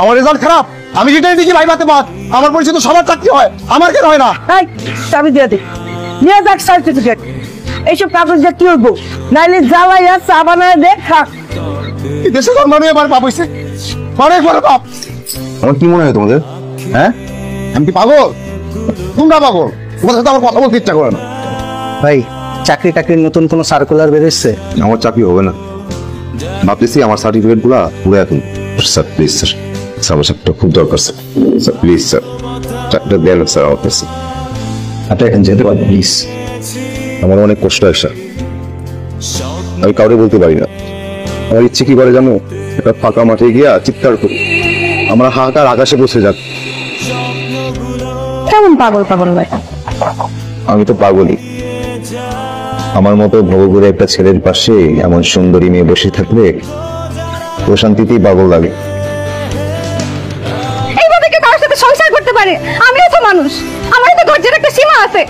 আমার রেজাল্ট খারাপ, আমি যেটাই দেখি ভাইবাতে বাদ, আমার পরিচিত সবার চাকরি হয়, আমার কেন হয় না? চাবি দিয়ে দে, নিয়ে যাক সার্টিফিকেট। এইসব কাগজ দিয়ে কি হইব? নাইলে জ্বালাইয়া চা বানায় দে খাক। দেশে জন্মানো আমার পাপ হয়েছে, অনেক বড় পাপ। আমার কি মনে হয় তোমাদের? হ্যাঁ, আমি কি পাগল? তোমরা পাগল, তোমার সাথে আমার কথা বলতে ইচ্ছা করে না। ভাই চাকরি টাকরির নতুন কোনো সার্কুলার বেরোচ্ছে? আমার চাকরি হবে না, ভাবতেছি আমার সার্টিফিকেট গুলা পুরো এখন। স্যার প্লিজ স্যার, আমার চাকরিটা খুব দরকার স্যার, স্যার প্লিজ স্যার, চাকরিটা দেন স্যার আমার কাছে। আপনি এখন যেতে পারেন প্লিজ। আমার অনেক কষ্ট হয় স্যার, আমি কাউকে বলতে পারি না। আমার ইচ্ছে কি করে জানো, একটা ফাঁকা মাঠে গিয়া চিৎকার করি, আমার হাহাকার আকাশে বসে যাক। কেমন পাগল পাগল ভাই? আমি তো পাগলই, আমার মতো ভবঘুরে একটা ছেলের পাশে এমন সুন্দরী মেয়ে বসে থাকলে প্রশান্তিতেই পাগল লাগে। এইভাবে কি কারোর সাথে সংসার করতে পারে? আমিও তো মানুষ, আমারও তো ধৈর্যের একটা সীমা আছে।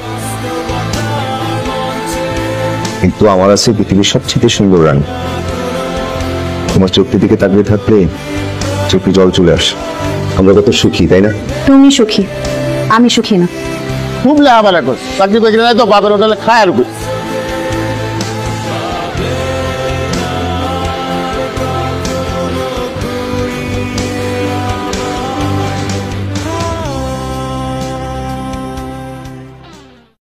কিন্তু আমার আছে পৃথিবীর সবচেয়ে সুন্দর রানী। তোমার চোখের দিকে তাকিয়ে থাকলে চোখে জল চলে আসে। আমরা কত সুখী, তাই না? তুমি সুখী, আমি সুখী না। খুব লেহাবেলা করছে, চাকরি পেয়ে তো বাপের হোটেলে খায় আর